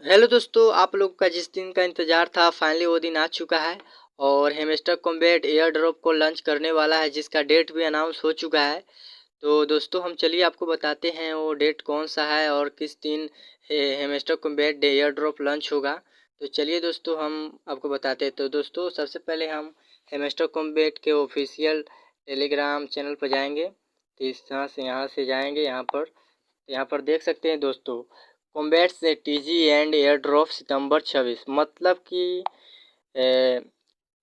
Hello दोस्तों, आप लोग का जिस दिन का इंतज़ार था फाइनली वो दिन आ चुका है और हेमस्टर कॉम्बैट एयर ड्रॉप को लॉन्च करने वाला है, जिसका डेट भी अनाउंस हो चुका है। तो दोस्तों हम चलिए आपको बताते हैं वो डेट कौन सा है और किस दिन hamster combat air drop launch होगा। तो चलिए दोस्तों हम आपको बताते हैं। तो दोस्तों सबसे पहले हम हेमस्टर कॉम्बैट के ऑफिशियल टेलीग्राम चैनल पर जाएंगे। तो इस यहाँ से जाएंगे यहाँ पर देख सकते हैं दोस्तों, कॉम्बैट से टीजी एंड एयर ड्रॉप सितंबर 26, मतलब कि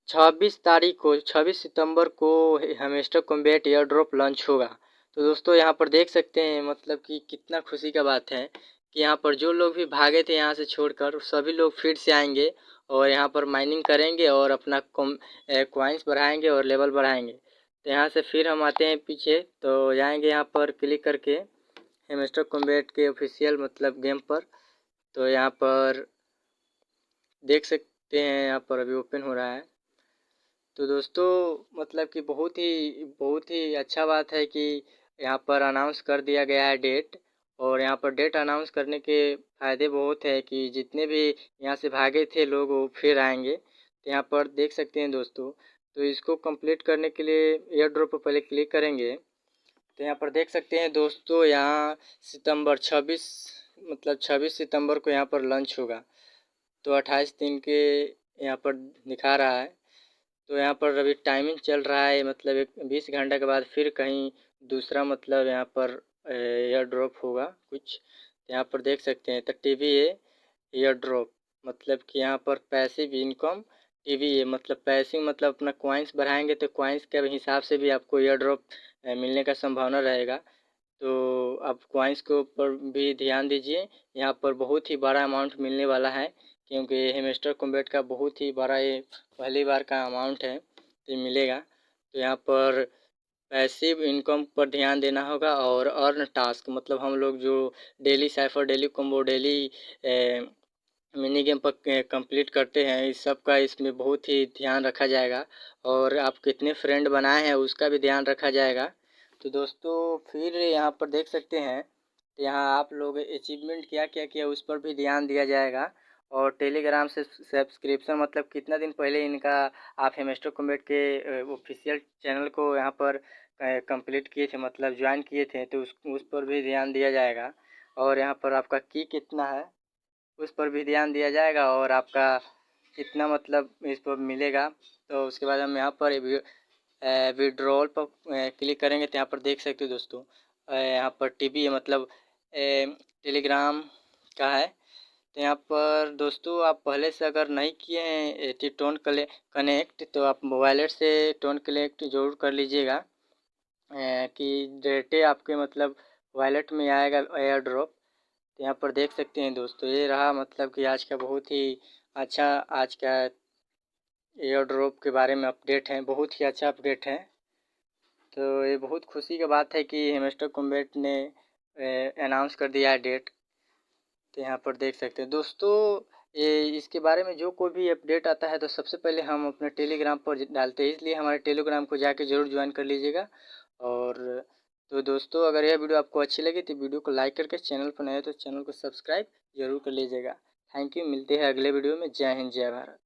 26 सितंबर को hamster combat air drop launch होगा। तो दोस्तों यहाँ पर देख सकते हैं, मतलब कि कितना खुशी का बात है कि यहाँ पर जो लोग भी भागे थे यहाँ से छोड़कर, सभी लोग फिर से आएंगे और यहाँ पर माइनिंग करेंगे और अपना कॉइन्स बढ़ाएंगे और लेवल बढ़ाएंगे। तो यहाँ से फिर हम आते हैं पीछे, तो जाएंगे यहाँ पर क्लिक करके हेमस्टर कॉम्बैट के ऑफिशियल मतलब गेम पर। तो यहाँ पर देख सकते हैं, यहाँ पर अभी ओपन हो रहा है। तो दोस्तों मतलब कि बहुत ही अच्छा बात है कि यहाँ पर अनाउंस कर दिया गया है डेट। और यहाँ पर डेट अनाउंस करने के फ़ायदे बहुत है कि जितने भी यहाँ से भागे थे लोग वो फिर आएंगे। तो यहाँ पर देख सकते हैं दोस्तों, तो इसको कंप्लीट करने के लिए एयर ड्रॉप पर पहले क्लिक करेंगे। तो यहाँ पर देख सकते हैं दोस्तों, यहाँ सितंबर 26 मतलब 26 सितंबर को यहाँ पर लॉन्च होगा। तो 28 दिन के यहाँ पर दिखा रहा है। तो यहाँ पर अभी टाइमिंग चल रहा है, मतलब एक 20 घंटे के बाद फिर कहीं दूसरा मतलब यहाँ पर एयर ड्रॉप होगा कुछ। यहाँ पर देख सकते हैं, तो टीवीए एयर ड्रॉप मतलब कि यहाँ पर पैसिव इनकम टीवीए मतलब पैसिव मतलब अपना कॉइन्स बढ़ाएंगे तो कॉइन्स के हिसाब से भी आपको एयर ड्रॉप मिलने का संभावना रहेगा। तो आप कॉइन्स के ऊपर भी ध्यान दीजिए, यहाँ पर बहुत ही बड़ा अमाउंट मिलने वाला है, क्योंकि हेमस्टर कॉम्बैट का बहुत ही बड़ा ये पहली बार का अमाउंट है तो मिलेगा। तो यहाँ पर पैसिव इनकम पर ध्यान देना होगा और अर्न टास्क मतलब हम लोग जो daily cipher, daily combo, daily mini game पर कंप्लीट करते हैं, इस सब का इसमें बहुत ही ध्यान रखा जाएगा। और आप कितने फ्रेंड बनाए हैं उसका भी ध्यान रखा जाएगा। तो दोस्तों फिर यहाँ पर देख सकते हैं, तो यहाँ आप लोग अचीवमेंट क्या क्या किया उस पर भी ध्यान दिया जाएगा। और टेलीग्राम से सब्सक्रिप्शन मतलब कितना दिन पहले इनका आप हेमस्टर कॉम्बैट के ऑफिशियल चैनल को यहाँ पर कंप्लीट किए थे, मतलब ज्वाइन किए थे, तो उस पर भी ध्यान दिया जाएगा। और यहाँ पर आपका की कितना है उस पर भी ध्यान दिया जाएगा और आपका कितना मतलब इस पर मिलेगा। तो उसके बाद हम यहाँ पर विड्रॉल पर क्लिक करेंगे तो यहाँ पर देख सकते हो दोस्तों, यहाँ पर टीबी है मतलब टेलीग्राम का है। तो यहाँ पर दोस्तों आप पहले से अगर नहीं किए हैं टोन कनेक्ट, तो आप वॉलेट से टोन कनेक्ट जरूर कर लीजिएगा कि डेटे आपके मतलब वॉलेट में आएगा एयर ड्रॉप। तो यहाँ पर देख सकते हैं दोस्तों, ये रहा मतलब कि आज का बहुत ही अच्छा आज का एयर ड्रॉप के बारे में अपडेट है, बहुत ही अच्छा अपडेट है। तो ये बहुत खुशी की बात है कि हेमस्टर कॉम्बैट ने अनाउंस कर दिया है डेट। तो यहाँ पर देख सकते हैं दोस्तों, ये इसके बारे में जो कोई भी अपडेट आता है तो सबसे पहले हम अपने टेलीग्राम पर डालते हैं, इसलिए हमारे टेलीग्राम को जाके ज़रूर ज्वाइन कर लीजिएगा। और तो दोस्तों अगर यह वीडियो आपको अच्छी लगी तो वीडियो को लाइक करके, चैनल पर नए हो तो चैनल को सब्सक्राइब जरूर कर लीजिएगा। थैंक यू, मिलते हैं अगले वीडियो में। जय हिंद, जय भारत।